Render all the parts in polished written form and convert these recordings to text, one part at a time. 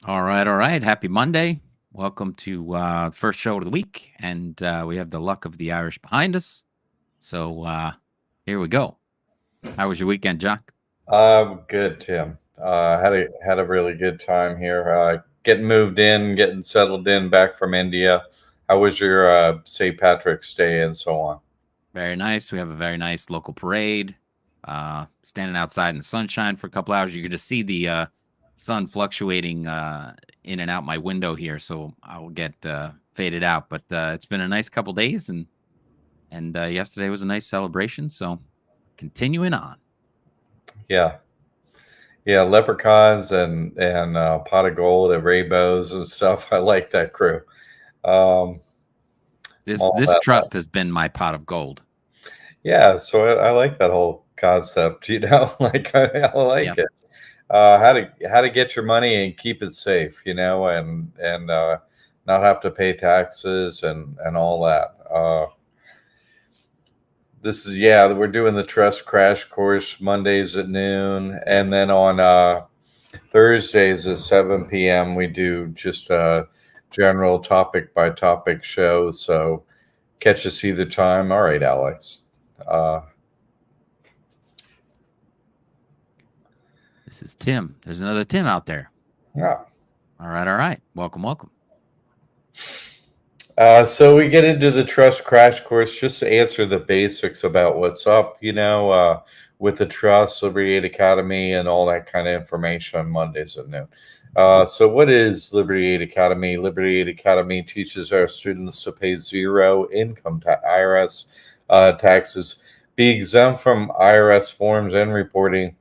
All right, all right. Happy Monday. Welcome to the first show of the week. And we have the luck of the Irish behind us. So here we go. How was your weekend, Jock? Good, Tim. Had a really good time here. Getting moved in, getting settled in, back from India. How was your St. Patrick's Day and so on? Very nice. We have a very nice local parade. Standing outside in the sunshine for a couple hours. You could just see the sun fluctuating in and out my window here. So I'll get faded out. But it's been a nice couple days. And yesterday was a nice celebration. So continuing on. Yeah, yeah, leprechauns and pot of gold and rainbows and stuff. I like that crew. Um, This all this that. trust has been my pot of gold. Yeah, so I like that whole concept. Like I like Yep. it. How to get your money and keep it safe, and not have to pay taxes and all that. This is yeah, we're doing the trust crash course Mondays at noon, and then on Thursdays at 7 p.m. we do just a general topic by topic show. So catch us either time. All right, Alex. Uh, This is Tim. There's another Tim out there. yeah. All right, all right. Welcome, welcome. So we get into the trust crash course just to answer the basics about what's up, with the trust, Liberty Aid Academy, and all that kind of information on Mondays at noon. So what is Liberty Aid Academy? Liberty Aid Academy teaches our students to pay zero income IRS taxes, be exempt from IRS forms and reporting,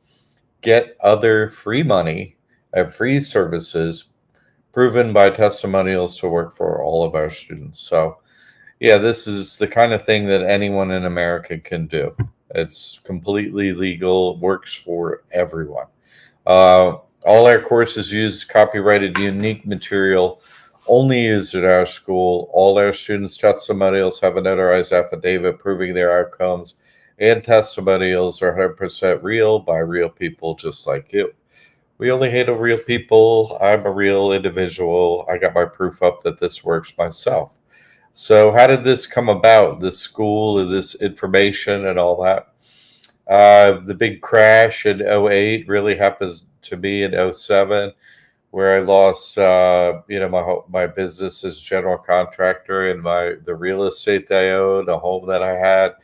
get other free money and free services proven by testimonials to work for all of our students. So, yeah, this is the kind of thing that anyone in America can do. It's completely legal, works for everyone. All our courses use copyrighted, unique material only used at our school. All our students' testimonials have a notarized affidavit proving their outcomes, and testimonials are 100% real by real people just like you. We only handle real people. I'm a real individual. I got my proof up that this works myself. So, how did this come about? This school and this information and all that. The big crash in '08 really happens to me in '07, where I lost, my business as general contractor and the real estate that I owned, a home that I had,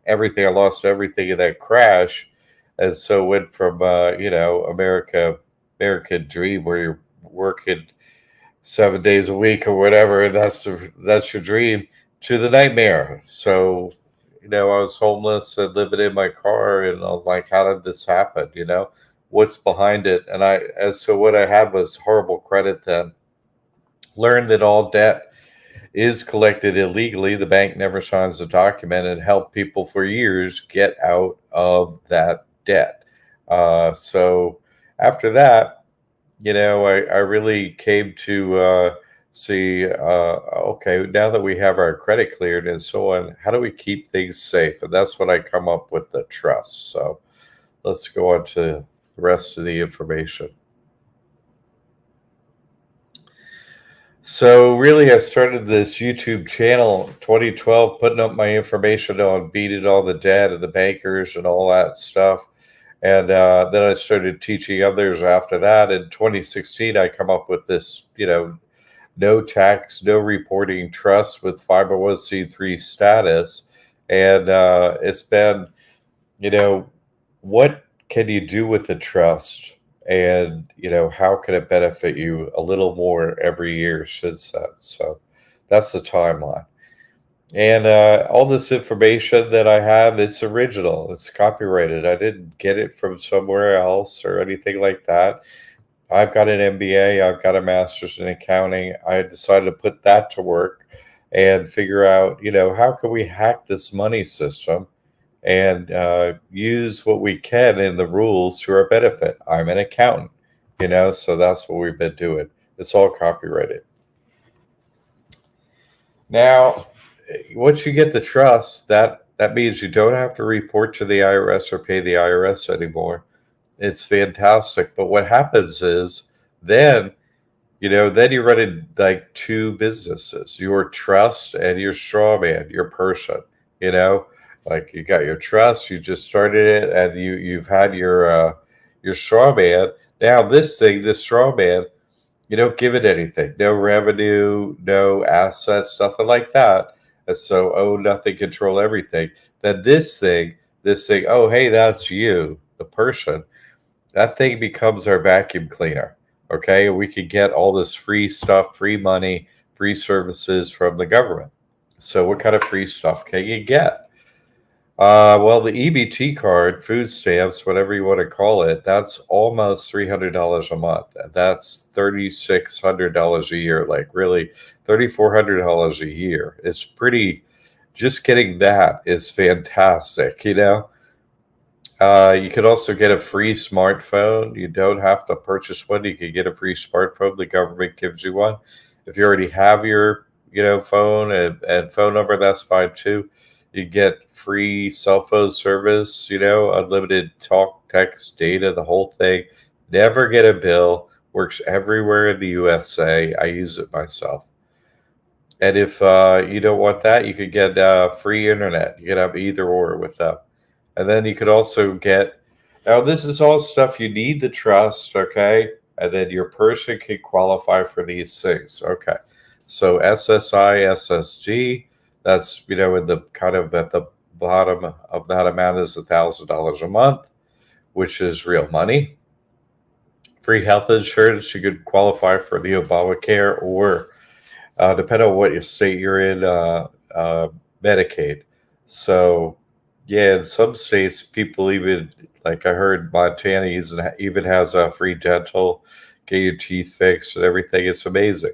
everything. I lost everything in that crash, and so went from American dream where you're working 7 days a week or whatever, and that's your dream, to the nightmare. So, I was homeless and living in my car, and I was like, how did this happen? What's behind it? And what I had was horrible credit then. Learned that all debt is collected illegally. The bank never signs the document, and helped people for years get out of that debt. So after that, I really came to see, okay, now that we have our credit cleared and so on, how do we keep things safe? And that's when I come up with the trust. So let's go on to the rest of the information. So really, I started this YouTube channel 2012, putting up my information on beating all the debt and the bankers and all that stuff. And then I started teaching others after that. In 2016, I come up with this, no tax, no reporting trust with 501c3 status. And it's been, you know, what can you do with the trust? And, how can it benefit you a little more every year since that? So that's the timeline. And all this information that I have, it's original, it's copyrighted. I didn't get it from somewhere else or anything like that. I've got an MBA, I've got a master's in accounting. I decided to put that to work and figure out, how can we hack this money system and use what we can in the rules to our benefit. I'm an accountant, so that's what we've been doing. It's all copyrighted. Now, once you get the trust, that means you don't have to report to the IRS or pay the IRS anymore. It's fantastic. But what happens is then Then you're running like two businesses, your trust and your straw man, your person, you know, like you got your trust, you just started it, and you've had your straw man. Now this straw man, you don't give it anything, no revenue, no assets, nothing like that. And so own nothing, control everything. Then this thing, oh hey, that's you, the person. That thing becomes our vacuum cleaner. Okay. We could get all this free stuff, free money, free services from the government. So, what kind of free stuff can you get? Well, the EBT card, food stamps, whatever you want to call it, that's almost $300 a month. That's $3,600 a year. Like, really, $3,400 a year. It's pretty, just getting that is fantastic. You could also get a free smartphone. You don't have to purchase one. You can get a free smartphone. The government gives you one. If you already have your phone and phone number, that's fine too. You get free cell phone service, unlimited talk, text, data, the whole thing. Never get a bill. Works everywhere in the USA. I use it myself. And if you don't want that, you could get free internet. You can have either or with them. And then you could also get, now this is all stuff you need the trust, okay? And then your person can qualify for these things, okay? So SSI, SSG, that's, in the kind of at the bottom of that amount is $1,000 a month, which is real money. Free health insurance, you could qualify for the Obamacare or depending on what your state you're in, Medicaid. So, yeah, in some states, people even, like I heard Montana even has a free dental, get your teeth fixed and everything. It's amazing.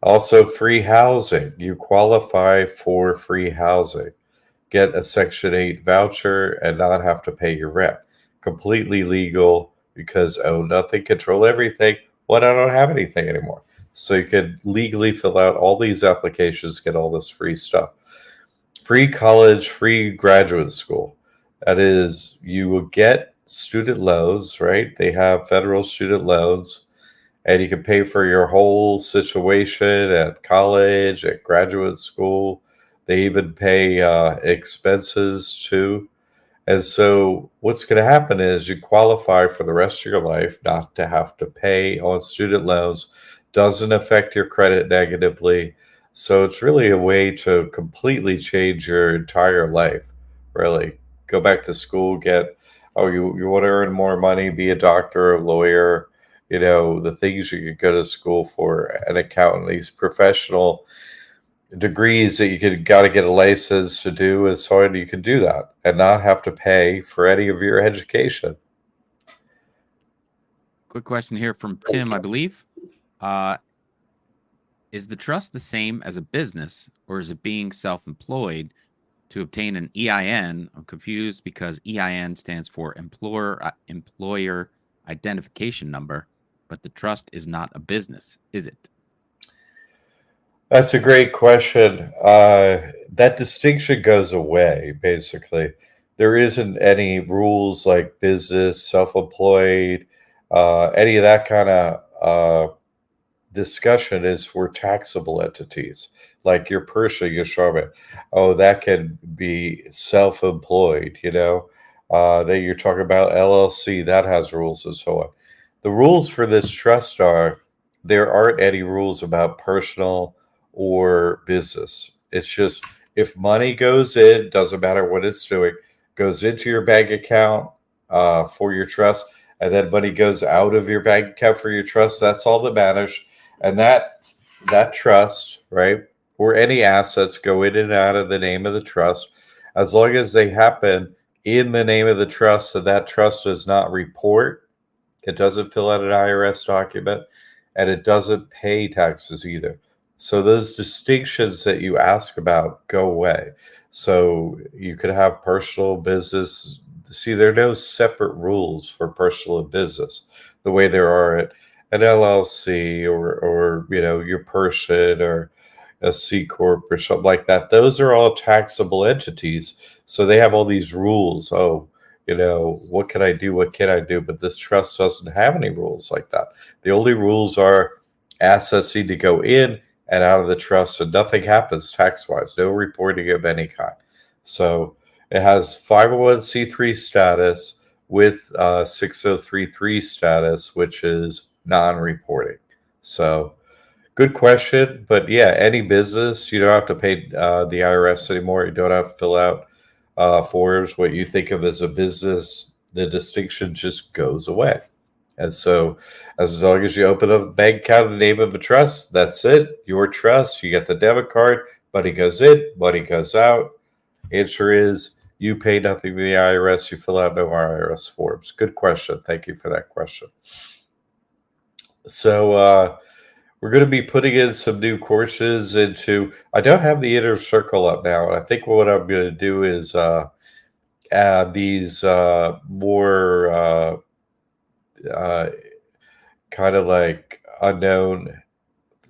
Also, free housing. You qualify for free housing. Get a Section 8 voucher and not have to pay your rent. Completely legal because own nothing, control everything. What? I don't have anything anymore. So you could legally fill out all these applications, get all this free stuff. Free college, free graduate school. That is, you will get student loans, right? They have federal student loans, and you can pay for your whole situation at college, at graduate school. They even pay expenses too. And so, what's going to happen is you qualify for the rest of your life not to have to pay on student loans, doesn't affect your credit negatively. So, it's really a way to completely change your entire life. Really, go back to school, you want to earn more money, be a doctor, a lawyer, the things you could go to school for, an accountant, these professional degrees that you could got to get a license to do is hard. You can do that and not have to pay for any of your education. Quick question here from Tim, I believe. Is the trust the same as a business, or is it being self-employed to obtain an EIN? I'm confused because EIN stands for employer identification number, but the trust is not a business, is it? That's a great question. That distinction goes away, basically. There isn't any rules like business, self-employed, any of that kind of discussion is for taxable entities, like your person, your Charmin. Oh, that can be self-employed, that you're talking about LLC, that has rules and so on. The rules for this trust are there aren't any rules about personal or business. It's just if money goes in, doesn't matter what it's doing, goes into your bank account for your trust, and then money goes out of your bank account for your trust. That's all that matters. And that trust, right, or any assets go in and out of the name of the trust, as long as they happen in the name of the trust, so that trust does not report, it doesn't fill out an IRS document, and it doesn't pay taxes either. So those distinctions that you ask about go away. So you could have personal, business. See, there are no separate rules for personal and business the way there are at an LLC or your person or a C corp or something like that. Those are all taxable entities, so they have all these rules. Oh, what can I do? What can I do? But this trust doesn't have any rules like that. The only rules are Assets need to go in and out of the trust, and nothing happens tax-wise. No reporting of any kind. So it has 501c3 status with 6033 status, which is non-reporting. So good question, but yeah, any business, you don't have to pay the IRS anymore. You don't have to fill out forms. What you think of as a business, the distinction just goes away. And so, as long as you open up a bank account in the name of a trust, that's it. Your trust. You get the debit card. Money goes in. Money goes out. Answer is you pay nothing to the IRS. You fill out no IRS forms. Good question. Thank you for that question. So we're going to be putting in some new courses into. I don't have the inner circle up now, and I think what I'm going to do is add these more kind of like unknown.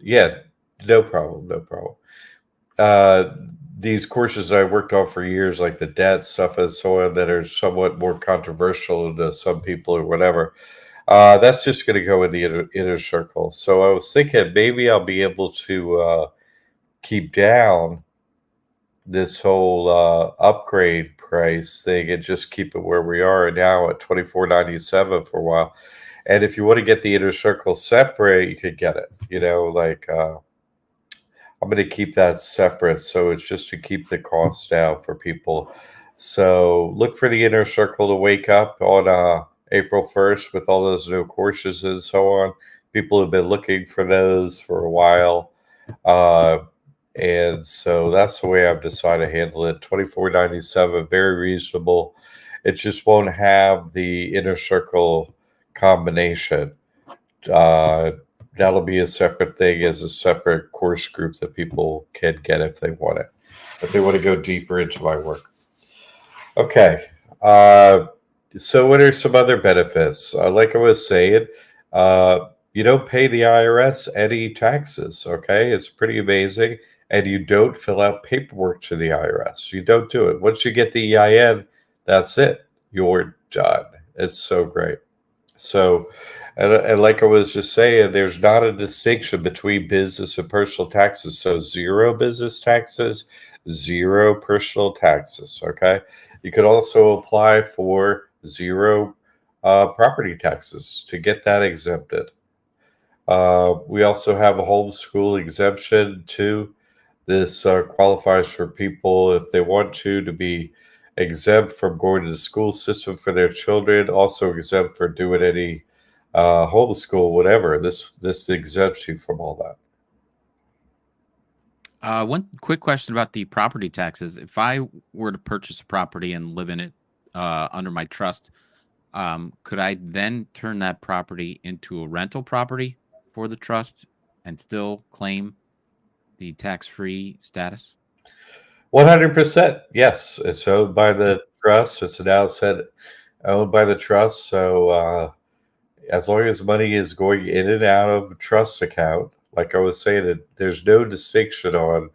Yeah, no problem, no problem. These courses that I worked on for years, like the debt stuff and so on, that are somewhat more controversial to some people or whatever. That's just going to go in the inner circle. So I was thinking maybe I'll be able to keep down this whole upgrade price thing and just keep it where we are now at $24.97 for a while. And if you want to get the inner circle separate, you could get it. Like I'm going to keep that separate, so it's just to keep the costs down for people. So look for the inner circle to wake up on April 1st with all those new courses and so on. People have been looking for those for a while. And so that's the way I've decided to handle it. $24.97, very reasonable. It just won't have the inner circle combination. That'll be a separate thing as a separate course group that people can get if they want it, if they want to go deeper into my work. Okay. So what are some other benefits? Like I was saying, you don't pay the IRS any taxes. Okay. It's pretty amazing. And you don't fill out paperwork to the IRS. You don't do it. Once you get the EIN, that's it. You're done. It's so great. So, and like I was just saying, there's not a distinction between business and personal taxes. So 0 business taxes, 0 personal taxes. Okay. You could also apply for 0 property taxes to get that exempted. We also have a homeschool exemption too. This qualifies for people if they want to be exempt from going to the school system for their children, also exempt for doing any homeschool, whatever. This exempts you from all that. One quick question about the property taxes. If I were to purchase a property and live in it under my trust, could I then turn that property into a rental property for the trust and still claim the tax-free status? 100%. Yes. It's owned by the trust. It's now said owned by the trust. So as long as money is going in and out of the trust account, like I was saying, there's no distinction on,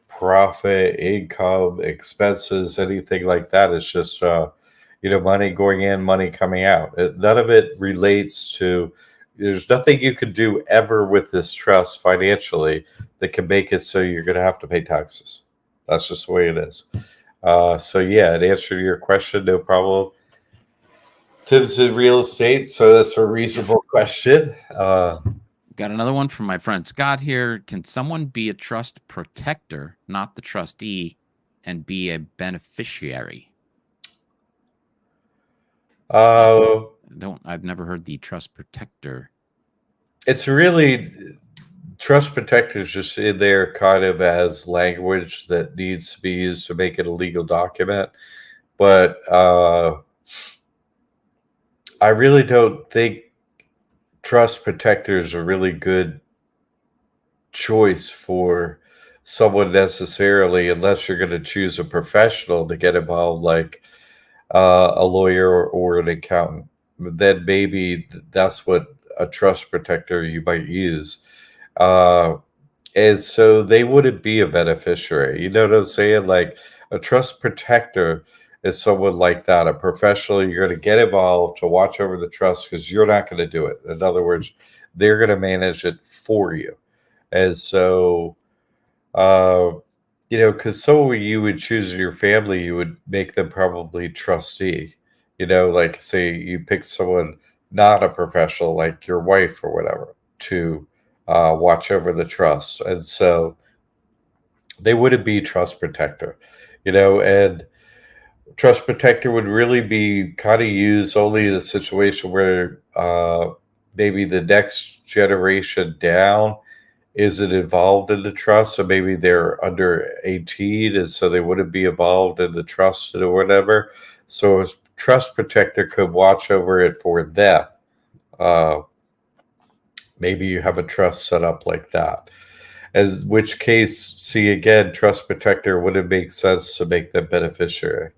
profit, income, expenses, anything like that. It's just, money going in, money coming out. None of it relates to, there's nothing you can do ever with this trust financially that can make it so you're going to have to pay taxes. That's just the way it is. So yeah, in answer to your question, no problem. Tim's in real estate, so that's a reasonable question. Got another one from my friend Scott here. Can someone be a trust protector, not the trustee, and be a beneficiary? I've never heard the trust protector. It's really trust protector is just in there kind of as language that needs to be used to make it a legal document. But I really don't think trust protector is a really good choice for someone necessarily, unless you're going to choose a professional to get involved, like a lawyer or an accountant. Then maybe that's what a trust protector you might use. And so they wouldn't be a beneficiary. You know what I'm saying? Like a trust protector is someone like that, a professional. You're going to get involved to watch over the trust because you're not going to do it. In other words, they're going to manage it for you. And so, uh, because someone you would choose in your family, you would make them probably trustee. Like say you pick someone not a professional, like your wife or whatever, to watch over the trust. And so they wouldn't be trust protector, and trust protector would really be kind of used only in a situation where maybe the next generation down isn't involved in the trust. So maybe they're under 18 and so they wouldn't be involved in the trust or whatever. So a trust protector could watch over it for them. Uh, Maybe you have a trust set up like that. As which case, see again, trust protector wouldn't make sense to make them beneficiary,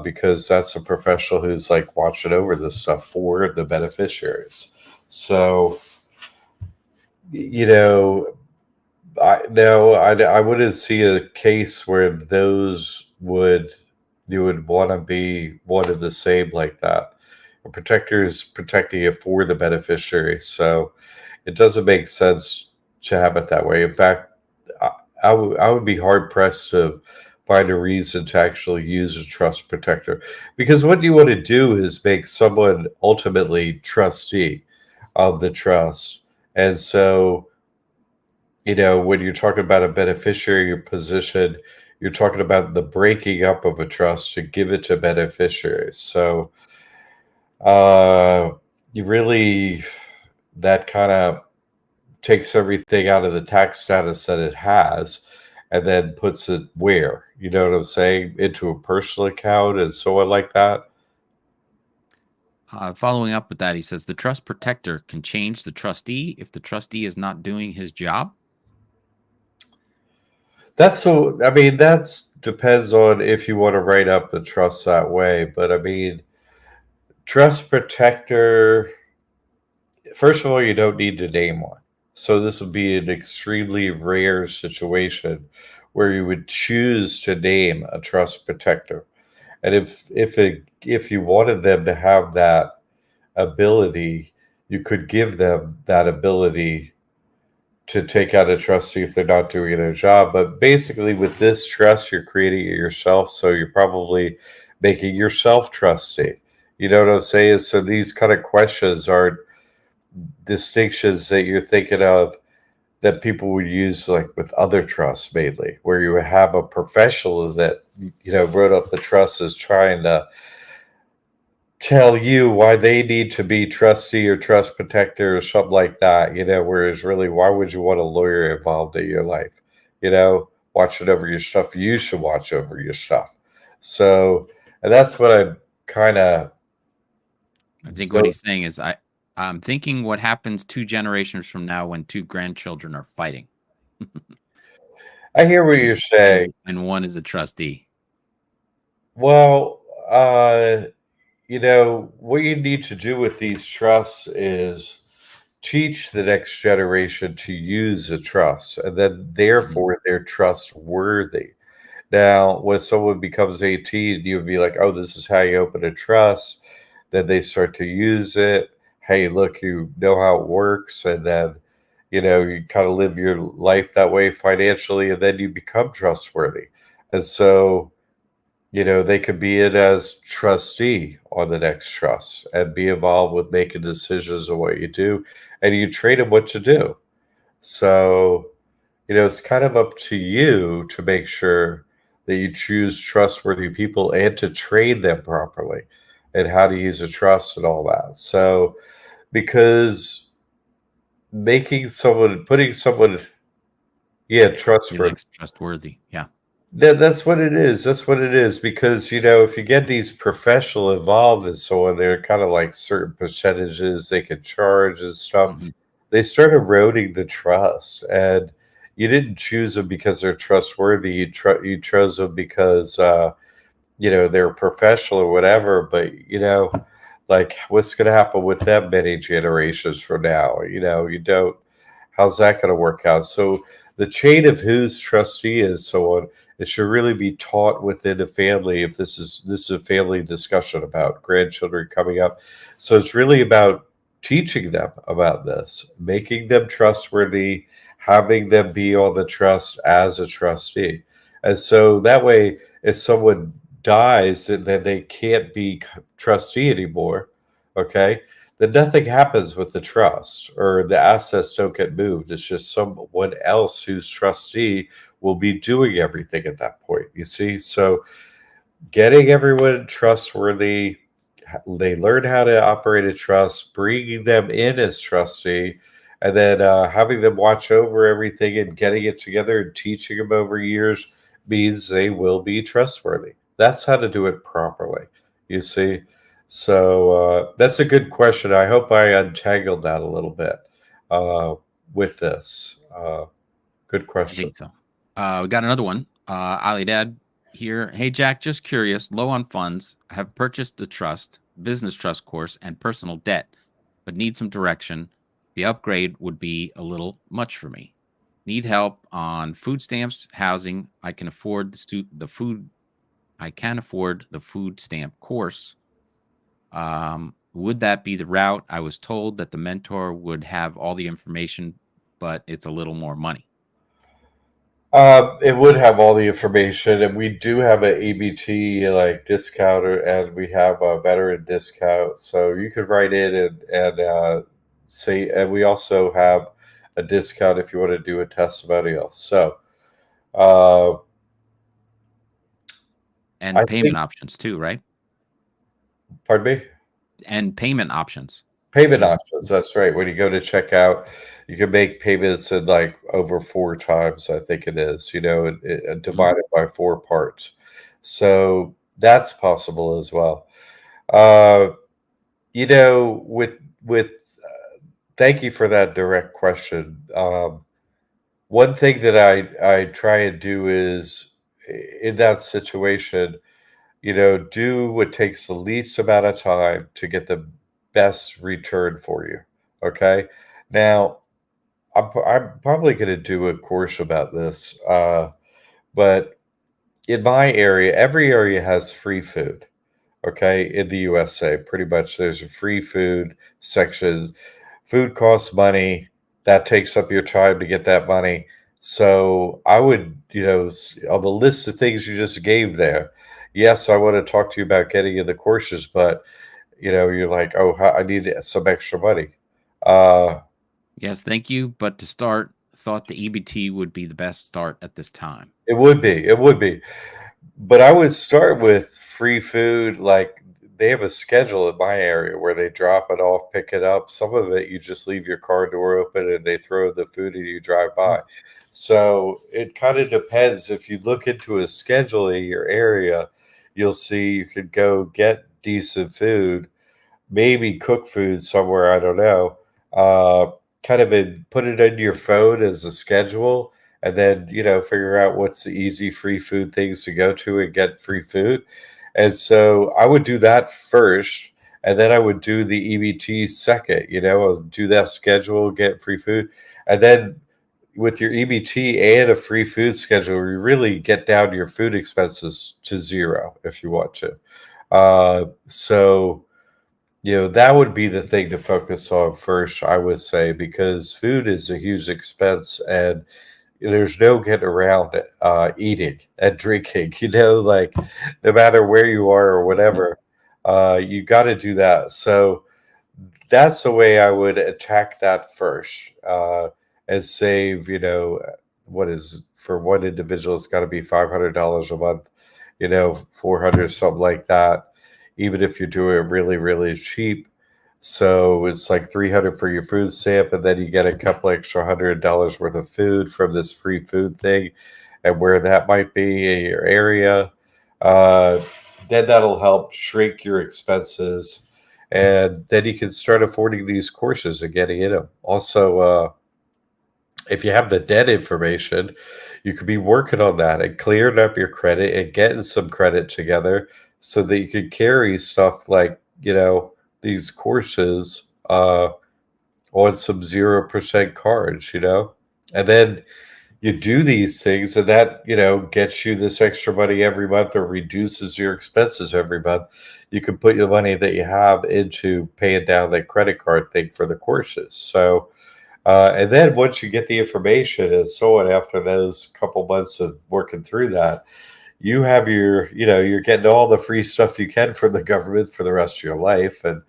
because that's a professional who's like watching over this stuff for the beneficiaries. So, you know, I wouldn't see a case where those would you would want to be one and the same like that. A protector is protecting it for the beneficiary, so it doesn't make sense to have it that way. In fact, I, I would be hard pressed to find a reason to actually use a trust protector, because what you want to do is make someone ultimately trustee of the trust. And so, when you're talking about a beneficiary position, you're talking about the breaking up of a trust to give it to beneficiaries. So, uh, you really, that kind of takes everything out of the tax status that it has and then puts it where, you know what I'm saying, into a personal account and so on like that. Following up with that, he says the trust protector can change the trustee if the trustee is not doing his job. That's so, I mean, that's depends on if you want to write up the trust that way. But I mean, trust protector, first of all, you don't need to name one. So this would be an extremely rare situation where you would choose to name a trust protector. And if you wanted them to have that ability, you could give them that ability to take out a trustee if they're not doing their job. But basically, with this trust, you're creating it yourself. So you're probably making yourself trustee. You know what I'm saying? So these kind of questions are distinctions that you're thinking of that people would use like with other trusts mainly, where you have a professional that wrote up the trust is trying to tell you why they need to be trustee or trust protector or something like that, whereas really, why would you want a lawyer involved in your life? Watching over your stuff. You should watch over your stuff. So, and that's what I'm kind of, I think what he's saying is I'm thinking what happens 2 generations from now when 2 grandchildren are fighting. I hear what you're saying. And one is a trustee. Well, what you need to do with these trusts is teach the next generation to use a trust, and then therefore they're trustworthy. Now, when someone becomes 18, you would be like, oh, this is how you open a trust. Then they start to use it. Hey, look, you know how it works. And then, you kind of live your life that way financially, and then you become trustworthy. And so, they could be in as trustee on the next trust and be involved with making decisions on what you do. And you train them what to do. So, it's kind of up to you to make sure that you choose trustworthy people and to train them properly and how to use a trust and all that. So, because putting someone, yeah, He trustworthy. likes trustworthy. Yeah. That's what it is. That's what it is. Because, if you get these professional involved and so on, they're kind of like certain percentages they can charge and stuff. Mhm. They start eroding the trust. And you didn't choose them because they're trustworthy. You chose them because, they're professional or whatever. But, like what's going to happen with them many generations from now? You don't, how's that going to work out? So the chain of whose trustee is so on It should really be taught within the family if this is a family discussion about grandchildren coming up. So it's really about teaching them about this, making them trustworthy, having them be on the trust as a trustee. And so that way, if someone dies and then they can't be trustee anymore, okay, then nothing happens with the trust or the assets don't get moved. It's just someone else who's trustee will be doing everything at that point. You see? So getting everyone trustworthy, they learn how to operate a trust, bringing them in as trustee, and then having them watch over everything and getting it together and teaching them over years means they will be trustworthy. That's how to do it properly. You see? So that's a good question. I hope I untangled that a little bit with this. Good I question. think so. We got another one. Ali Dad here. Hey, Jack, just curious, low on funds. I have purchased the trust, business trust course, and personal debt, but need some direction. The upgrade would be a little much for me. Need help on food stamps, housing. I can afford the food. I can afford the food stamp course. Would that be the route? I was told that the mentor would have all the information, but it's a little more money. It would have all the information, and we do have an EBT like discount, and we have a veteran discount. So you could write in and say, and we also have a discount if you want to do a testimonial. So uh, I And payment think, options too, right? pardon me. And payment options. Payment Mhm, options, that's right. When you go to checkout, you can make payments in like over 4 times, I think it is, mhm. divided by 4 parts. So that's possible as well. Uh, with thank you for that direct question. One thing that I try and do is in that situation, do what takes the least amount of time to get the best return for you. Okay. Now, I'm probably going to do a course about this, but in my area, every area has free food. Okay. In the USA, pretty much there's a free food section. Food costs money. That takes up your time to get that money. So I would, on the list of things you just gave there, yes, I want to talk to you about getting in the courses, but you're like, oh, I need some extra money. Uh, Yes, thank you. But to start, thought the EBT would be the best start at this time. it would be. But I would start with free food. Like they have a schedule in my area where they drop it off, pick it up. Some of it you just leave your car door open and they throw the food and you drive Mm. by. So it kind of depends. If you look into a schedule in your area, you'll see you could go get decent food, maybe cook food somewhere, I don't know. Uh, put it in your phone as a schedule, and then figure out what's the easy free food things to go to and get free food. And so I would do that first, and then I would do the EBT second. I'll do that schedule, get free food, and then with your EBT and a free food schedule, you really get down your food expenses to zero if you want to. So that would be the thing to focus on first, I would say, because food is a huge expense and there's no getting around it, eating and drinking, like no matter where you are or Mhm. whatever, you got to do that. So that's the way I would attack that first, and save, what is for one individual, it's got to be $500 a month, 400, something like that, even if you do it really, really cheap. So it's like 300 for your food stamp, and then you get a couple extra $100 worth of food from this free food thing, and where that might be in your area. Uh, then that'll help shrink your expenses, and then you can start affording these courses and getting in them. Also, if you have the debt information, you could be working on that and clearing up your credit and getting some credit together so that you could carry stuff like, these courses on some 0% cards, and then you do these things, and that, gets you this extra money every month or reduces your expenses every month. You can put the money that you have into paying down that credit card thing for the courses. So, and then once you get the information and so on, after those couple months of working through that, you have you're getting all the free stuff you can from the government for the rest of your life, and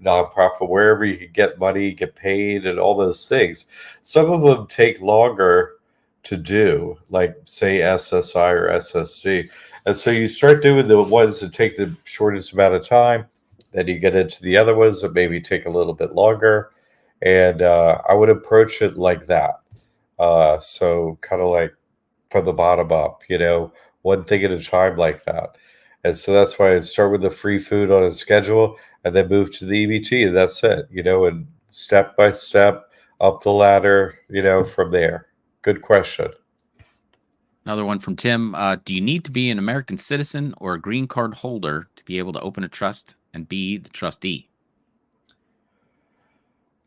nonprofit, wherever you can get money, get paid, and all those things. Some of them take longer to do, like say SSI or SSD. And so you start doing the ones that take the shortest amount of time, then you get into the other ones that maybe take a little bit longer. And I would approach it like that. So kind of like from the bottom up, one thing at a time like that. And so that's why I start with the free food on a schedule and then move to the EBT. And that's it, and step by step up the ladder, from there. Good question. Another one from Tim. Do you need to be an American citizen or a green card holder to be able to open a trust and be the trustee?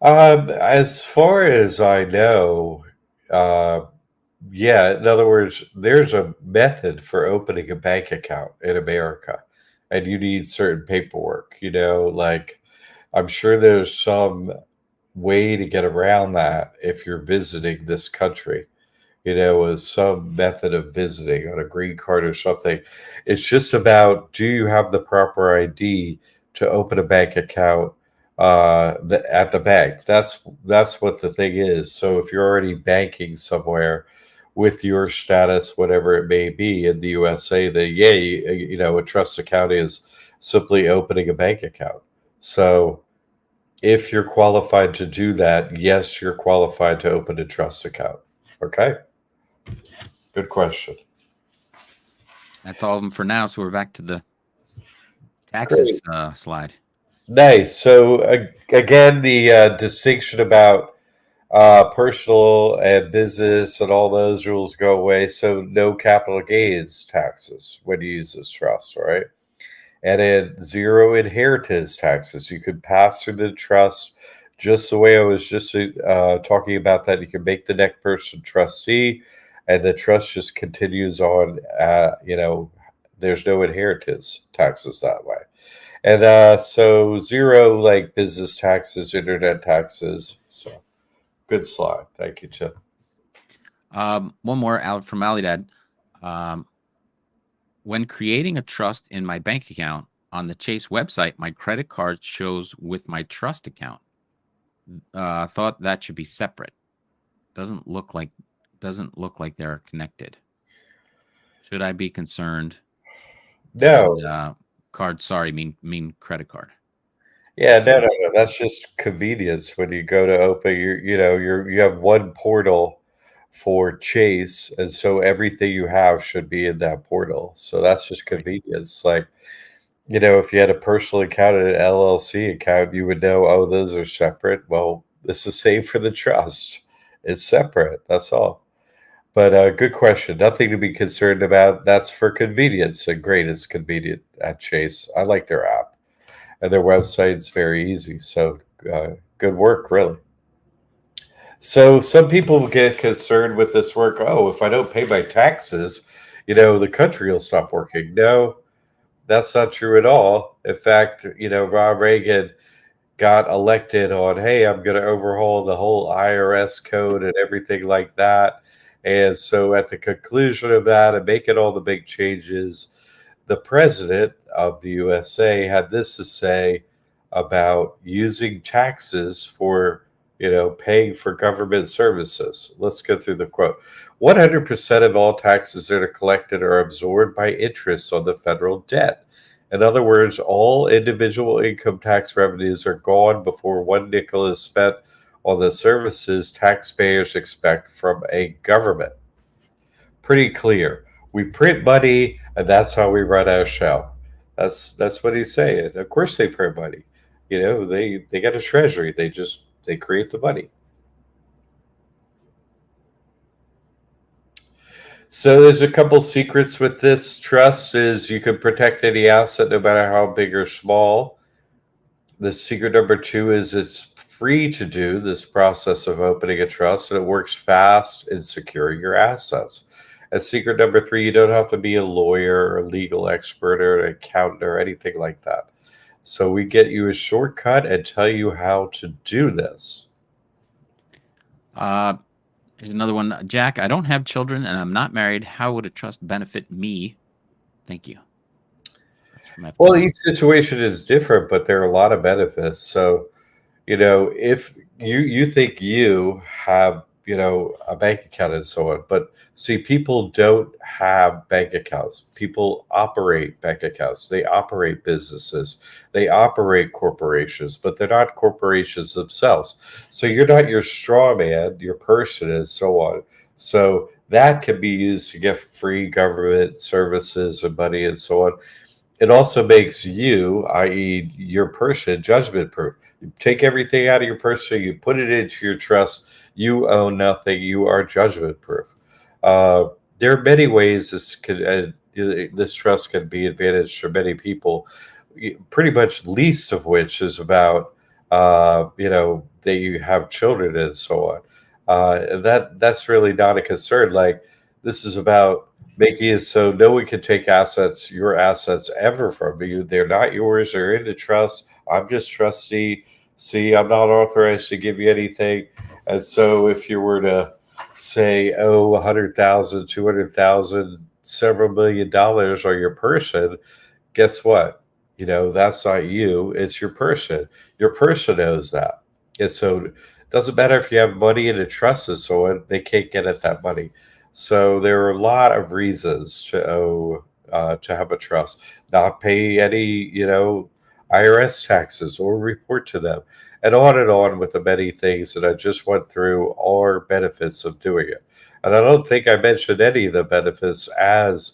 As far as I know, uh, yeah, in other words, there's a method for opening a bank account in America, and you need certain paperwork, like I'm sure there's some way to get around that if you're visiting this country, as some method of visiting on a green card or something. It's just about, do you have the proper ID to open a bank account at the bank? That's what the thing is. So if you're already banking somewhere with your status, whatever it may be in the USA, then yeah, a trust account is simply opening a bank account. So if you're qualified to do that, yes, you're qualified to open a trust account. Okay. Good question. That's all of them for now. So we're back to the Great. taxes slide. Nice. So again, the distinction about personal and business and all those rules go away. So no capital gains taxes when you use this trust, right? And then zero inheritance taxes. You could pass through the trust just the way I was just talking about that. You can make the next person trustee, and the trust just continues on. There's no inheritance taxes that way. And so zero like business taxes, internet taxes. So good slide. Thank you, Tim. One more out from Alidad. When creating a trust in my bank account on the Chase website, my credit card shows with my trust account. Thought that should be separate. Doesn't look like they're connected. Should I be concerned? No. And, card, sorry, mean credit card. Yeah, no. That's just convenience. When you go to open you have one portal for Chase, and so everything you have should be in that portal. So that's just Right. convenience. Like, if you had a personal account and an LLC account, you would know, oh, those are separate. Well, it's the same for the trust. It's separate. That's all. But good question. Nothing to be concerned about. That's for convenience, and great. It's convenient at Chase. I like their app, and their website's very easy. So good work, really. So some people get concerned with this work. Oh, if I don't pay my taxes, the country will stop working. No, that's not true at all. In fact, Ronald Reagan got elected on, hey, I'm going to overhaul the whole IRS code and everything like that. And so at the conclusion of that and making all the big changes, the president of the USA had this to say about using taxes for, paying for government services. Let's go through the quote. 100% of all taxes that are collected are absorbed by interest on the federal debt. In other words, all individual income tax revenues are gone before one nickel is spent on the services taxpayers expect from a government. Pretty clear. We print money, and that's how we run our show. That's what he's saying. Of course, they print money. They got a treasury. They create the money. So there's a couple secrets with this trust: is you can protect any asset no matter how big or small. The secret number two is it's free to do this process of opening a trust, and it works fast in securing your assets. And secret number three, you don't have to be a lawyer or a legal expert or an accountant or anything like that. So we get you a shortcut and tell you how to do this. Uh, Here's another one. Jack, I don't have children and I'm not married. How would a trust benefit me? Thank you. That's from F. Well, each Thomas. situation is different, but there are a lot of benefits. So, if you think you have, a bank account and so on, but see, people don't have bank accounts. People operate bank accounts. They operate businesses. They operate corporations, but they're not corporations themselves. So you're not your straw man, your person, and so on. So that can be used to get free government services and money and so on. It also makes you, i.e., your person, judgment proof. You take everything out of your person, you put it into your trust, you own nothing, you are judgment proof. There are many ways this trust can be advantaged for many people, pretty much least of which is about, that you have children and so on. That's really not a concern. Like, this is about making it so no one can take your assets ever from you. They're not yours. They're in the trust. I'm just trustee. See, I'm not authorized to give you anything. And so if you were to say, oh, 100,000, 200,000, several $1,000,000 on your person, guess what? That's not you. It's your person. Your person knows that. And so it doesn't matter if you have money in a trust and so on, they can't get at that money. So there are a lot of reasons to have a trust, not pay any, IRS taxes or report to them, and on with the many things that I just went through are benefits of doing it. And I don't think I mentioned any of the benefits as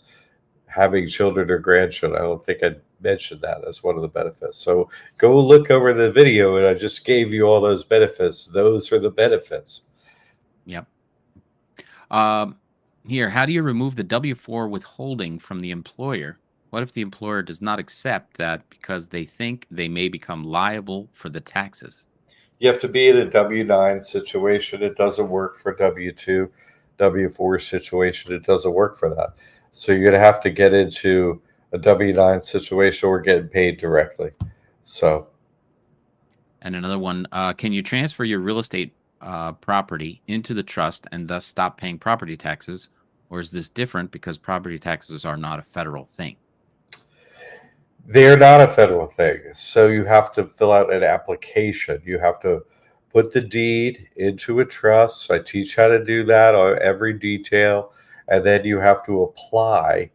having children or grandchildren. I don't think I mentioned that as one of the benefits. So go look over the video, and I just gave you all those benefits. Those are the benefits. Yep. Here, how do you remove the W-4 withholding from the employer? What if the employer does not accept that because they think they may become liable for the taxes? You have to be in a W-9 situation. It doesn't work for W-2, W-4 situation. It doesn't work for that. So you're going to have to get into a W-9 situation or getting paid directly. So, And another one, can you transfer your real estate property into the trust and thus stop paying property taxes? Or is this different because property taxes are not a federal thing? they're not a federal thing. So you have to fill out an application. You have to put the deed into a trust. I teach how to do that on every detail. And then you have to apply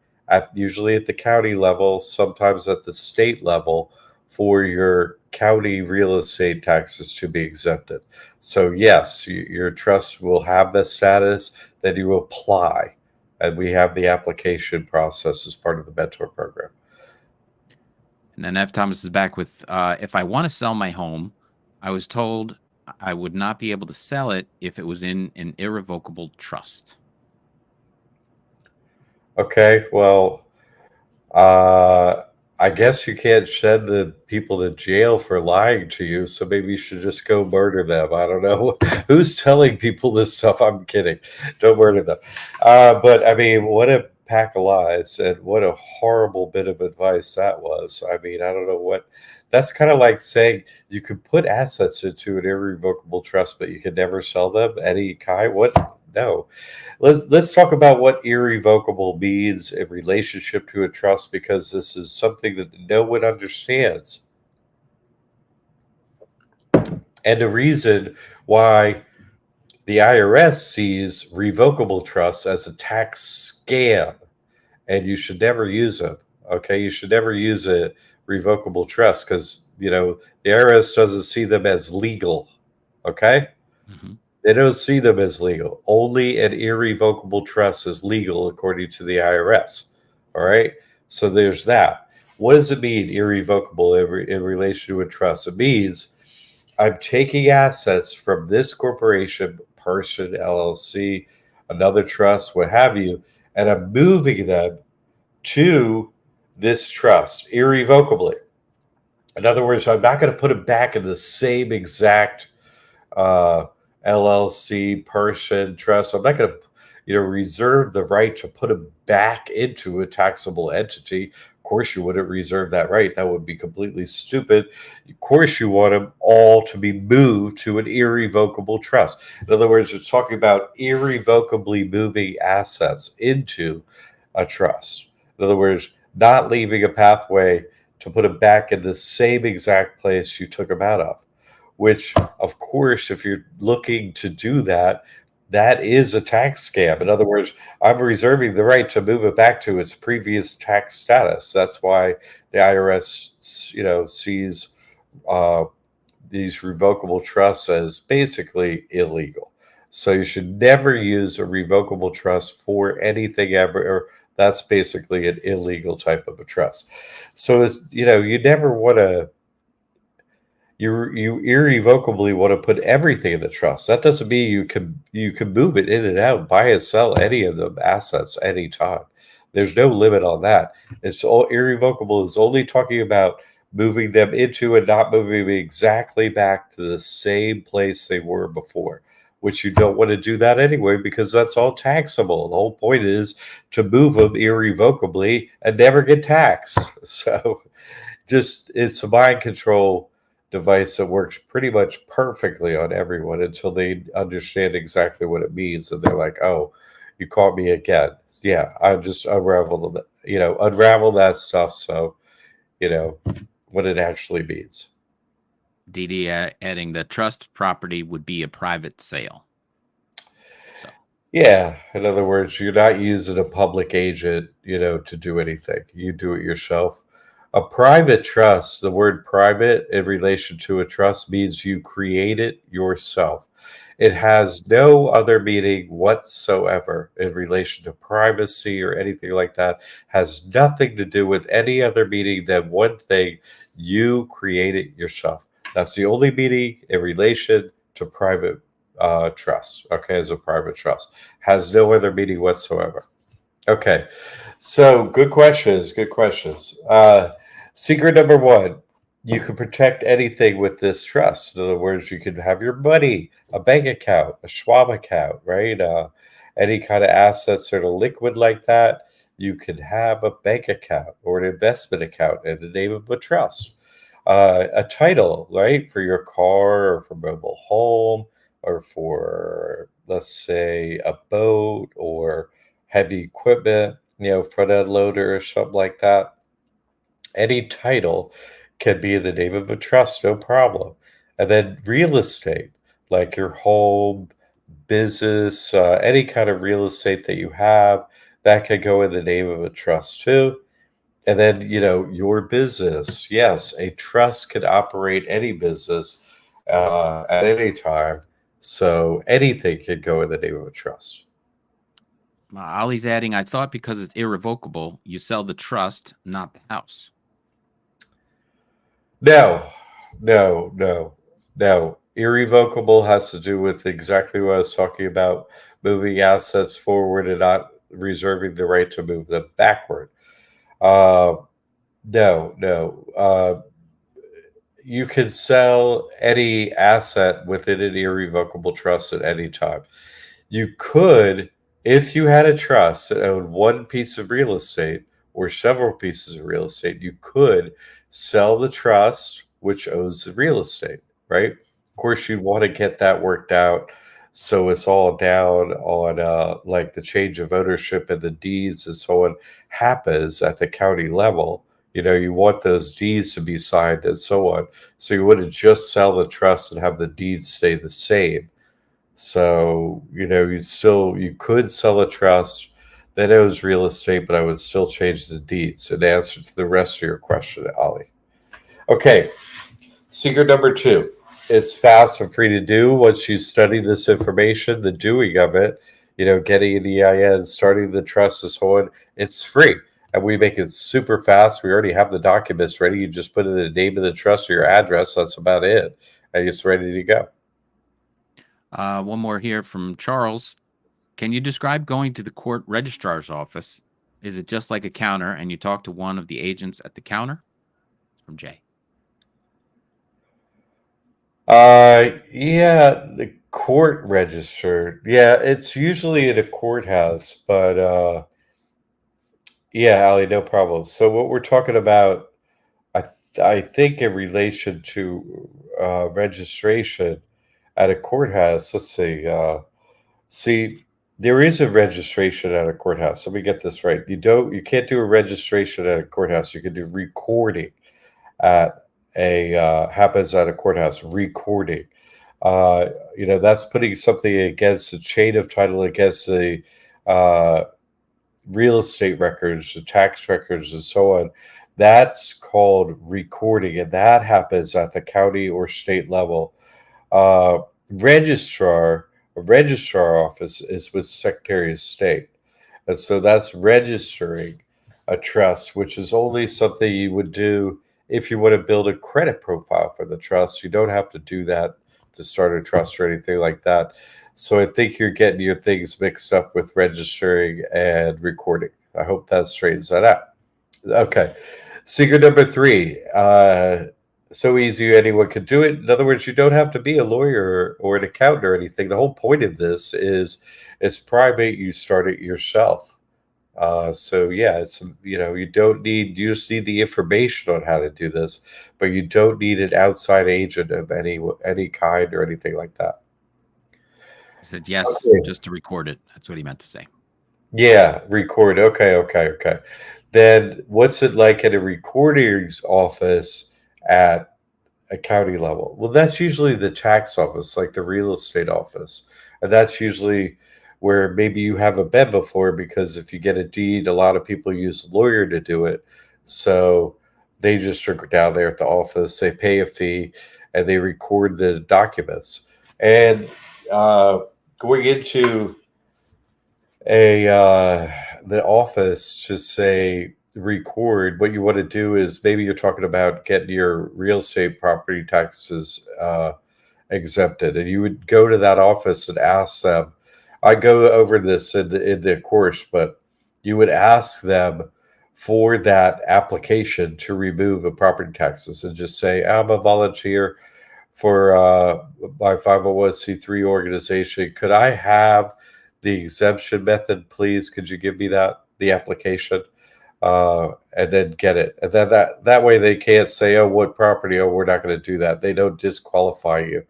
usually at the county level, sometimes at the state level, for your county real estate taxes to be exempted. So yes, your trust will have the status. Then you apply, and we have the application process as part of the mentor program. And then F. Thomas is back with, if I want to sell my home, I was told I would not be able to sell it if it was in an irrevocable trust. Okay, well, uh, I guess you can't send the people to jail for lying to you, so maybe you should just go murder them. I don't know who's telling people this stuff. I'm kidding. Don't murder them. But I mean, what a pack of lies, and what a horrible bit of advice that was. I mean, I don't know what. That's kind of like saying you could put assets into an irrevocable trust, but you could never sell them any kind. What? No. Let's talk about what irrevocable means in relationship to a trust, because this is something that no one understands. And the reason why the IRS sees revocable trusts as a tax scam, and you should never use them. Okay, you should never use a revocable trust because the IRS doesn't see them as legal. Okay. Hmm. They don't see them as legal. Only an irrevocable trust is legal according to the IRS. All right. So there's that. What does it mean, irrevocable, in relation to a trust? It means I'm taking assets from this corporation, person, LLC, another trust, what have you, and I'm moving them to this trust irrevocably. In other words, I'm not going to put them back in the same exact uh, LLC, person, trust. I'm not going to, reserve the right to put them back into a taxable entity. Of course, you wouldn't reserve that right. That would be completely stupid. Of course, you want them all to be moved to an irrevocable trust. In other words, it's talking about irrevocably moving assets into a trust. In other words, not leaving a pathway to put them back in the same exact place you took them out of, which, of course, if you're looking to do that, that is a tax scam. In other words, I'm reserving the right to move it back to its previous tax status. That's why the IRS, sees uh, these revocable trusts as basically illegal. So you should never use a revocable trust for anything ever. Or that's basically an illegal type of a trust. So you never want to, you irrevocably want to put everything in the trust. That doesn't mean you can move it in and out, buy and sell any of the assets anytime. There's no limit on that. It's all irrevocable is only talking about moving them into and not moving them exactly back to the same place they were before, which you don't want to do that anyway because that's all taxable. The whole point is to move them irrevocably and never get taxed. So just it's a mind control device that works pretty much perfectly on everyone until they understand exactly what it means and they're like, oh, you caught me again. Yeah, I just unravel that stuff so you know what it actually means. DD adding the trust property would be a private sale. So Yeah, in other words, you're not using a public agent, to do anything. You do it yourself. A private trust, the word private in relation to a trust means you create it yourself. It has no other meaning whatsoever in relation to privacy or anything like that. Has nothing to do with any other meaning than one thing: you create it yourself. That's the only meaning in relation to private trust. Okay, as a private trust has no other meaning whatsoever. Okay, so good questions. Good questions. Secret number one: you can protect anything with this trust. In other words, you can have your money, a bank account, a Schwab account, right? Any kind of assets that are liquid like that. You can have a bank account or an investment account in the name of a trust. A title, right, for your car or for mobile home or for, let's say, a boat or heavy equipment, front end loader or something like that. Any title can be in the name of a trust, no problem. And then real estate, like your home, business, any kind of real estate that you have, that can go in the name of a trust too. And then, your business. Yes, a trust can operate any business at any time. So anything can go in the name of a trust. Ollie's adding, I thought because it's irrevocable, you sell the trust, not the house. No, no, no, no. Irrevocable has to do with exactly what I was talking about: moving assets forward and not reserving the right to move them backward. Uh, no, no. You can sell any asset within an irrevocable trust at any time. You could, if you had a trust that owned one piece of real estate or several pieces of real estate, you could sell the trust, which owns the real estate, right? Of course, you'd want to get that worked out. So it's all down on like the change of ownership and the deeds and so on happens at the county level. You want those deeds to be signed and so on. So you wouldn't just sell the trust and have the deeds stay the same. So, you could sell a trust that owns real estate, but I would still change the deeds in answer to the rest of your question, Ollie. Okay, secret number two. It's fast and free to do once you study this information, the doing of it, getting an EIN, starting the trust and so on. It's free. And we make it super fast. We already have the documents ready. You just put in the name of the trust or your address. That's about it. And it's ready to go. One more here from Charles. Can you describe going to the court registrar's office? Is it just like a counter and you talk to one of the agents at the counter? From Jay. Yeah, the court register. Yeah, it's usually in a courthouse, but yeah, Ali, no problem. So what we're talking about, I I think in relation to registration at a courthouse. Let's see. See, there is a registration at a courthouse. Let me get this right. You can't do a registration at a courthouse. You can do recording at a happens at a courthouse. Recording. Uh, that's putting something against the chain of title, against the uh, real estate records, the tax records, and so on. That's called recording, and that happens at the county or state level. Uh, registrar, a registrar office is with Secretary of State. And so that's registering a trust, which is only something you would do if you want to build a credit profile for the trust. You don't have to do that to start a trust or anything like that. So I think you're getting your things mixed up with registering and recording. I hope that straightens that out. Okay. Secret number three. So easy, anyone can do it. In other words, you don't have to be a lawyer or an accountant or anything. The whole point of this is it's private. You start it yourself. So yeah, you just need the information on how to do this, but you don't need an outside agent of any kind or anything like that. He said yes, Okay. just to record it. That's what he meant to say. Yeah, record. Okay, okay, okay. Then what's it like at a recorder's office at a county level? Well, that's usually the tax office, like the real estate office. And that's usually where maybe you haven't been before, because if you get a deed, a lot of people use a lawyer to do it. So they just are down there at the office, they pay a fee, and they record the documents. And uh, going into a the office to say record, what you want to do is, maybe you're talking about getting your real estate property taxes exempted, and you would go to that office and ask them. I go over this in the course, but you would ask them for that application to remove the property taxes, and just say, I'm a volunteer for my 501c3 organization. Could I have the exemption method, please? Could you give me the application, and then get it? And then that way they can't say, oh, what property? Oh, we're not going to do that. They don't disqualify you.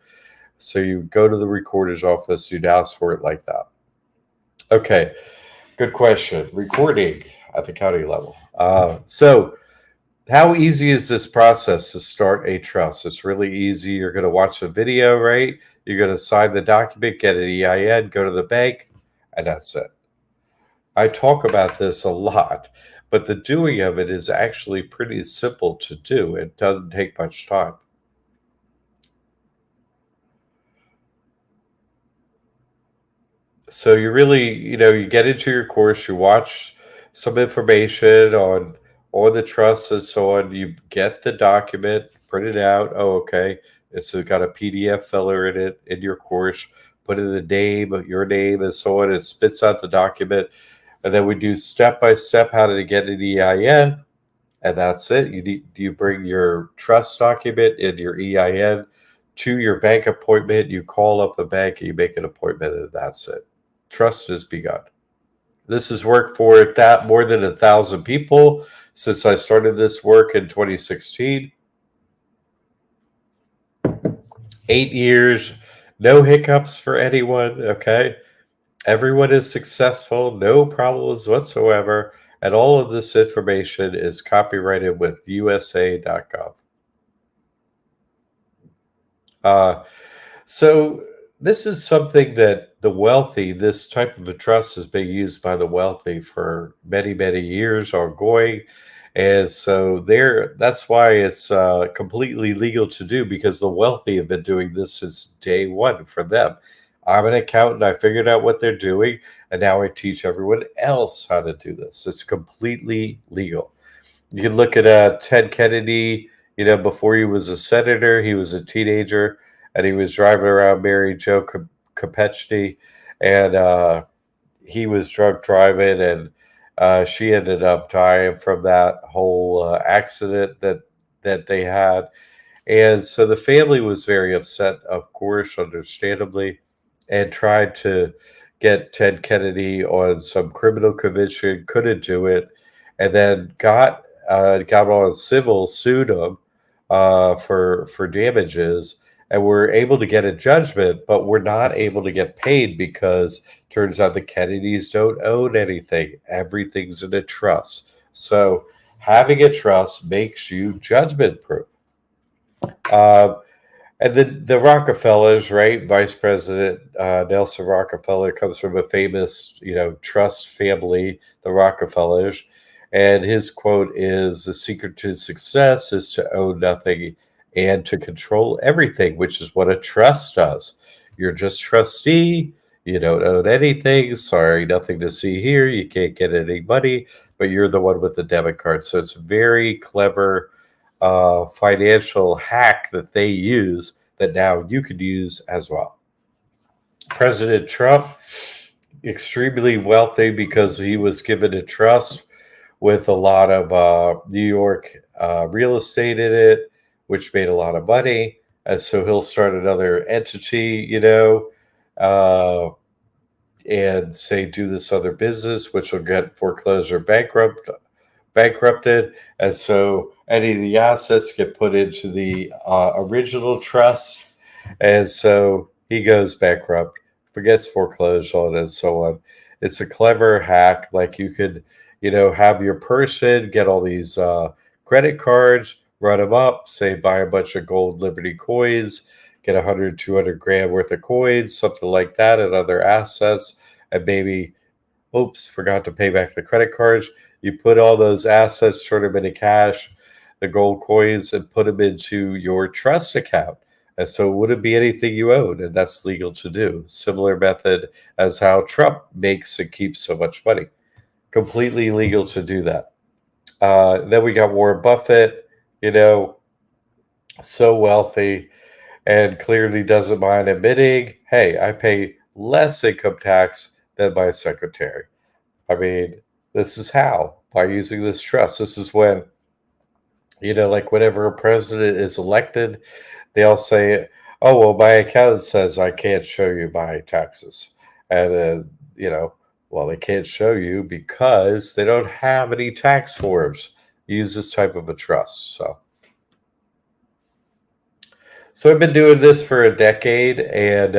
So you go to the recorder's office, you'd ask for it like that. Okay, good question. Recording at the county level. So how easy is this process to start a trust? It's really easy. You're going to watch the video, right? You're going to sign the document, get an EIN, go to the bank, and that's it. I talk about this a lot, but the doing of it is actually pretty simple to do. It doesn't take much time. So you really, you get into your course, you watch some information on the trust and so on. You get the document, print it out. Oh, okay. It's got a PDF filler in it in your course. Put in the name, your name, and so on. It spits out the document, and then we do step by step how to get an EIN, and that's it. You bring your trust document and your EIN to your bank appointment. You call up the bank and you make an appointment, and that's it. Trust has begun. This has worked for that more than 1,000 people since I started this work in 2016. 8 years, no hiccups for anyone. Okay, everyone is successful, no problems whatsoever, and all of this information is copyrighted with USA.gov. Uh, So this is something that the wealthy, this type of a trust has been used by the wealthy for many, many years ongoing. And so that's why it's completely legal to do, because the wealthy have been doing this since day one for them. I'm an accountant. I figured out what they're doing, and now I teach everyone else how to do this. It's completely legal. You can look at Ted Kennedy. Before he was a senator, he was a teenager, and he was driving around Mary Jo Kopechne, and he was drunk driving, and she ended up dying from that whole accident that they had. And so the family was very upset, of course, understandably, and tried to get Ted Kennedy on some criminal conviction, couldn't do it, and then got on civil, sued him for damages, and were able to get a judgment, but were not able to get paid because turns out the Kennedys don't own anything. Everything's in a trust. So having a trust makes you judgment proof. Uh, and then the Rockefellers, right? Vice President Nelson Rockefeller comes from a famous, trust family, the Rockefellers. And his quote is, "The secret to success is to own nothing and to control everything," which is what a trust does. You're just trustee. You don't own anything. Sorry, nothing to see here. You can't get any money, but you're the one with the debit card. So it's very clever financial hack that they use that now you could use as well. President Trump, extremely wealthy because he was given a trust with a lot of New York real estate in it, which made a lot of money. And so he'll start another entity, uh, and say do this other business, which will get foreclosure bankrupted, and so any of the assets get put into the original trust, and so he goes bankrupt, forgets foreclosure on it, and so on. It's a clever hack. Like you could, have your person get all these credit cards, run them up, say buy a bunch of gold Liberty coins, get 100, 200 grand worth of coins, something like that, and other assets, and maybe, oops, forgot to pay back the credit cards. You put all those assets, turn them into cash, the gold coins, and put them into your trust account. And so it wouldn't be anything you own, and that's legal to do. Similar method as how Trump makes and keeps so much money. Completely legal to do that. Then we got Warren Buffett, so wealthy and clearly doesn't mind admitting, hey, I pay less income tax than my secretary. I mean, this is how, by using this trust. This is when, like whenever a president is elected, they all say, oh, well, my accountant says I can't show you my taxes. And, well, they can't show you because they don't have any tax forms. Use this type of a trust. So I've been doing this for a decade, and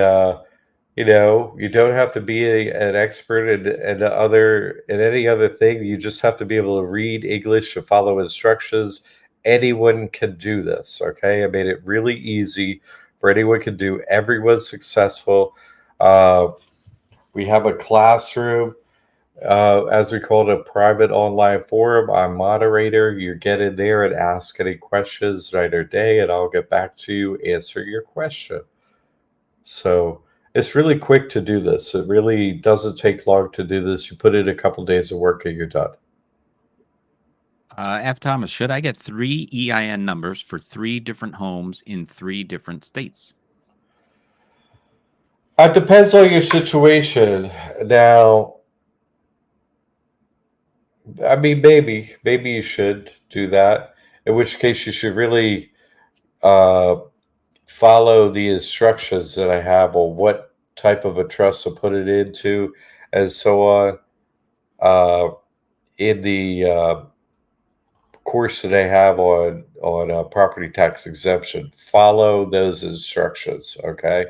you don't have to be an expert in any other thing. You just have to be able to read English to follow instructions. Anyone can do this. Okay, I made it really easy for anyone to do. Everyone's successful. We have a classroom, as we call it, a private online forum. I'm moderator. You get in there and ask any questions night or day, and I'll get back to you, answer your question. So it's really quick to do this. It really doesn't take long to do this. You put in a couple days of work and you're done. F. Thomas, should I get 3 EIN numbers for 3 different homes in 3 different states? It depends on your situation. Now, I mean, maybe you should do that. In which case, you should really uh, follow the instructions that I have on what type of a trust to put it into, and so on. In the course that I have on property tax exemption, follow those instructions. Okay,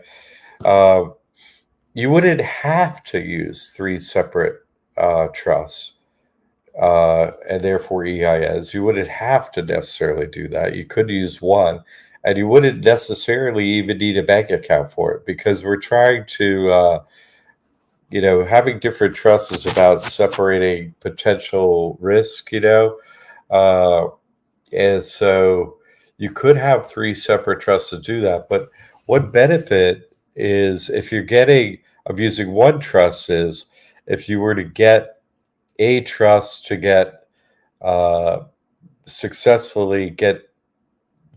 you wouldn't have to use 3 separate trusts. And therefore EIS. You wouldn't have to necessarily do that. You could use one, and you wouldn't necessarily even need a bank account for it because we're trying to, having different trusts is about separating potential risk, uh, and so you could have 3 separate trusts to do that. But what benefit is if you're getting of using one trust is if you were to get a trust to get successfully get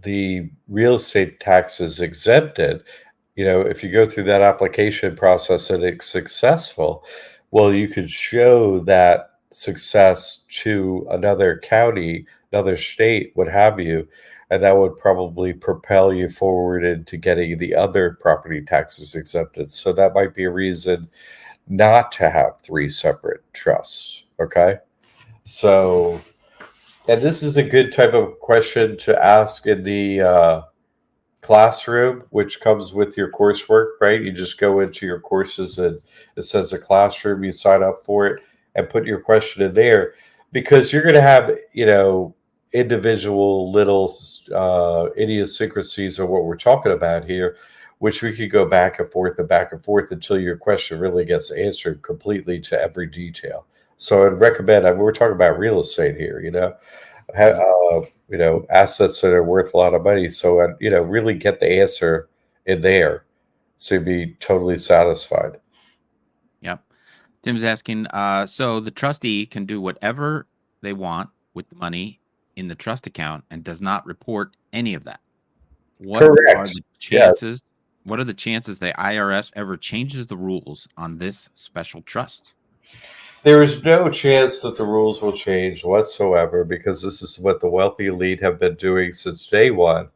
the real estate taxes exempted, if you go through that application process and it's successful, well, you could show that success to another county, another state, what have you. and that would probably propel you forward into getting the other property taxes exempted. So that might be a reason not to have three separate trusts. Okay. So, and this is a good type of question to ask in the classroom, which comes with your coursework, right? You just go into your courses and it says a classroom, you sign up for it and put your question in there because you're going to have, individual little idiosyncrasies of what we're talking about here, which we could go back and forth until your question really gets answered completely to every detail. So I'd recommend, I mean, we're talking about real estate here, Mhm. assets that are worth a lot of money. So, really get the answer in there to be totally satisfied. Yep. Tim's asking, so the trustee can do whatever they want with the money in the trust account and does not report any of that. What are Correct. the Yeah. chances? What are the chances the IRS ever changes the rules on this special trust? There is no chance that the rules will change whatsoever because this is what the wealthy elite have been doing since day one.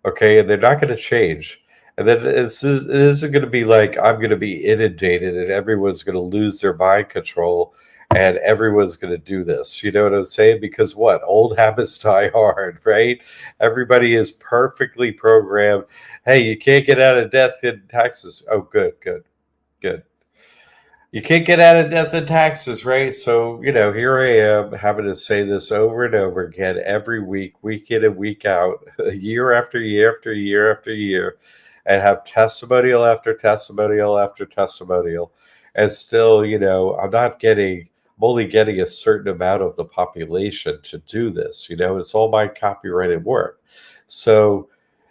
Okay. And they're not going to change. And then it isn't going to be like I'm going to be inundated and everyone's going to lose their mind control and everyone's going to do this. You know what I'm saying? Because what? Old habits die hard, right? Everybody is perfectly programmed. Hey, you can't get out of death in taxes. Oh, good, good, good. You can't get out of death and taxes, right? So, here I am having to say this over and over again every week in and week out, year after year after year after year, and have testimonial after testimonial after testimonial. And still, I'm only getting a certain amount of the population to do this. It's all my copyrighted work. So,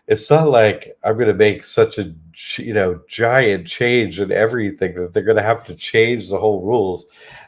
it's not like I'm going to make such a giant change in everything that they're going to have to change the whole rules.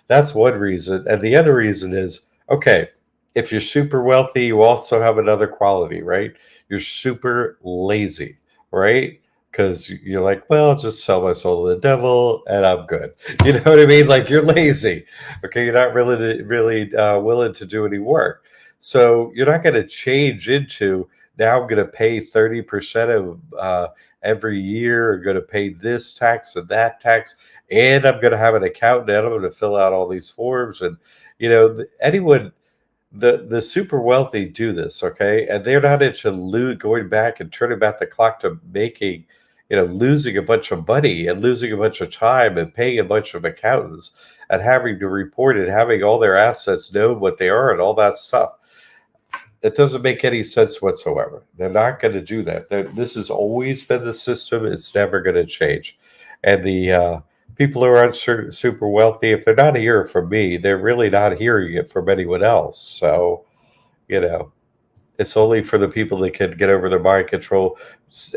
That's one reason, and the other reason is okay. If you're super wealthy, you also have another quality, right? You're super lazy, right? Because you're like, well, I'll just sell my soul to the devil and I'm good. You know what I mean? Like you're lazy. Okay, you're not really willing to do any work, so you're not going to change into now I'm going to pay 30% of every year. I'm going to pay this tax and that tax, and I'm going to have an accountant. And I'm going to fill out all these forms, and anyone the super wealthy do this, okay, and they're not into going back and turning back the clock to making, losing a bunch of money and losing a bunch of time and paying a bunch of accountants and having to report it, having all their assets known what they are and all that stuff. It doesn't make any sense whatsoever. They're not going to do that. This has always been the system. It's never going to change. And the people who aren't super wealthy, if they're not hearing from me, they're really not hearing it from anyone else. So, you know, it's only for the people that can get over their mind control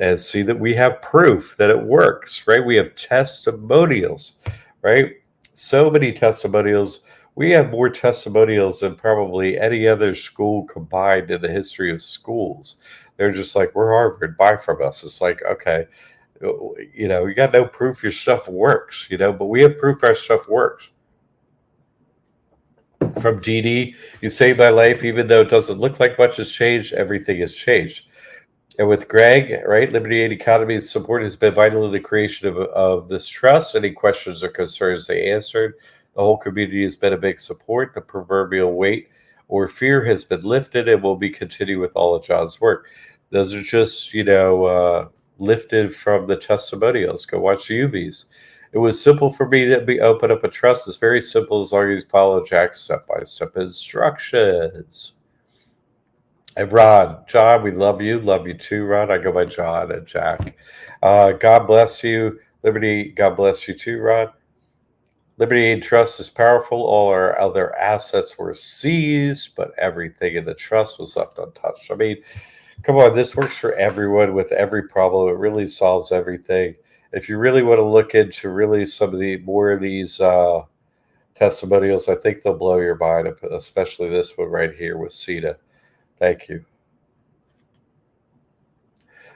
and see that we have proof that it works, right? We have testimonials, right? So many testimonials. We have more testimonials than probably any other school combined in the history of schools. They're just like, we're Harvard, buy from us. It's like, okay, you got no proof your stuff works, but we have proof our stuff works. From GD, you saved my life, even though it doesn't look like much has changed, everything has changed. And with Greg, right, Liberty Aid Economy's support has been vital in the creation of this trust. Any questions or concerns they answered. The whole community has been a big support. The proverbial weight or fear has been lifted and will be continued with all of John's work. Those are just, lifted from the testimonials. Go watch the UVs. It was simple for me to open up a trust. It's very simple as long as you follow Jack's step-by-step instructions. And Ron, John, we love you. Love you too, Ron. I go by John and Jack. God bless you. Liberty, God bless you too, Ron. Liberty Aid Trust is powerful. All our other assets were seized, but everything in the trust was left untouched. I mean, come on, this works for everyone with every problem. It really solves everything. If you really want to look into really some of the more of these testimonials, I think they'll blow your mind, especially this one right here with CETA. Thank you.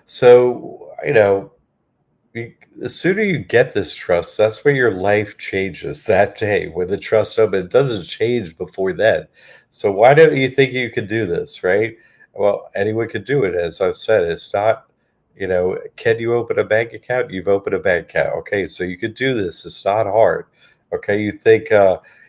So, the sooner you get this trust, that's where your life changes that day. When the trust opens, it doesn't change before then. So why don't you think you can do this, right? Well, anyone could do it. As I've said, it's not, can you open a bank account? You've opened a bank account. Okay, so you could do this. It's not hard. Okay, you think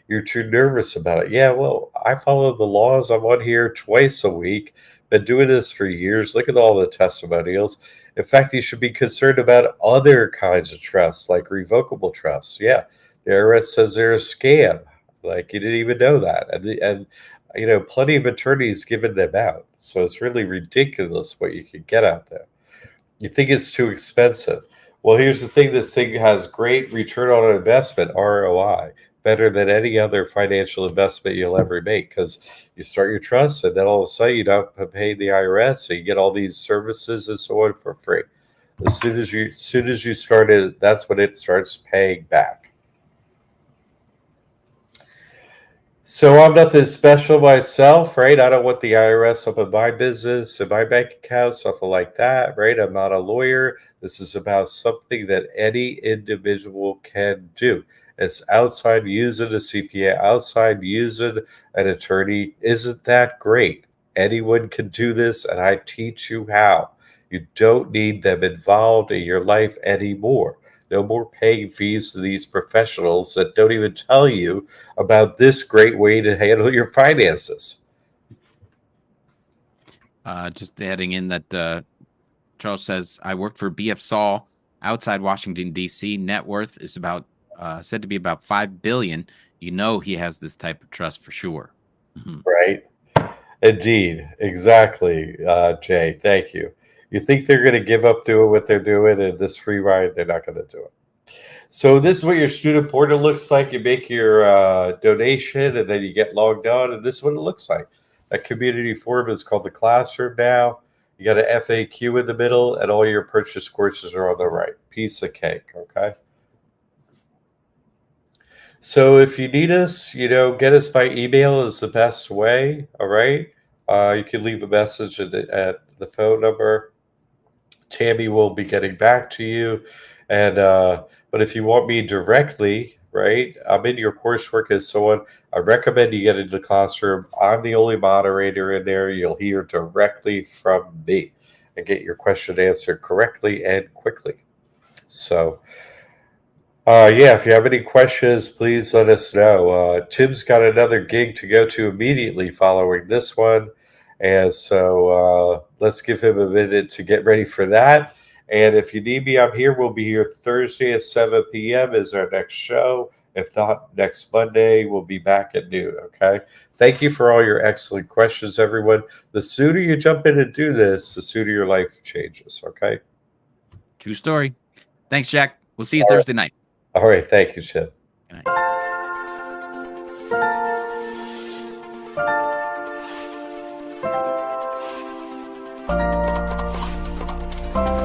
you're too nervous about it. Yeah, well, I follow the laws. I'm on here twice a week. Been doing this for years. Look at all the testimonials. In fact, you should be concerned about other kinds of trusts, like revocable trusts. Yeah, the IRS says they're a scam. Like you didn't even know that, and plenty of attorneys giving them out. So it's really ridiculous what you can get out there. You think it's too expensive. Well, here's the thing: this thing has great return on investment (ROI), better than any other financial investment you'll ever make. Because you start your trust, and then all of a sudden you don't have to pay the IRS, so you get all these services and so on for free. As soon as you start it, that's when it starts paying back. So I'm nothing special myself, right? I don't want the IRS up in my business, in my bank account, something like that, right? I'm not a lawyer. This is about something that any individual can do. It's outside using a CPA, outside using an attorney. Isn't that great? Anyone can do this, and I teach you how. You don't need them involved in your life anymore. No more paying fees to these professionals that don't even tell you about this great way to handle your finances. Just adding in that Charles says, I work for BF Saul outside Washington, D.C. Net worth is about said to be about $5 billion. You know he has this type of trust for sure. Mhm. Right? Indeed. Exactly, Jay. Thank you. You think they're going to give up doing what they're doing in this free ride? They're not going to do it. So this is what your student portal looks like. You make your donation, and then you get logged on, and this is what it looks like. That community forum is called the classroom now. You got an FAQ in the middle, and all your purchase courses are on the right. Piece of cake, okay? So if you need us, get us by email is the best way, all right? You can leave a message at the phone number. Tammy will be getting back to you. And but if you want me directly, right? I'm in your coursework and so on. I recommend you get into the classroom. I'm the only moderator in there. You'll hear directly from me and get your question answered correctly and quickly. So yeah, if you have any questions, please let us know. Tim's got another gig to go to immediately following this one. And so let's give him a minute to get ready for that. And if you need me, I'm here. We'll be here Thursday at 7 p.m. is our next show. If not, next Monday, we'll be back at noon. Okay. Thank you for all your excellent questions, everyone. The sooner you jump in and do this, the sooner your life changes. Okay. True story. Thanks, Jack. We'll see you All right. Thursday night. All right. Thank you, Chip. Good night.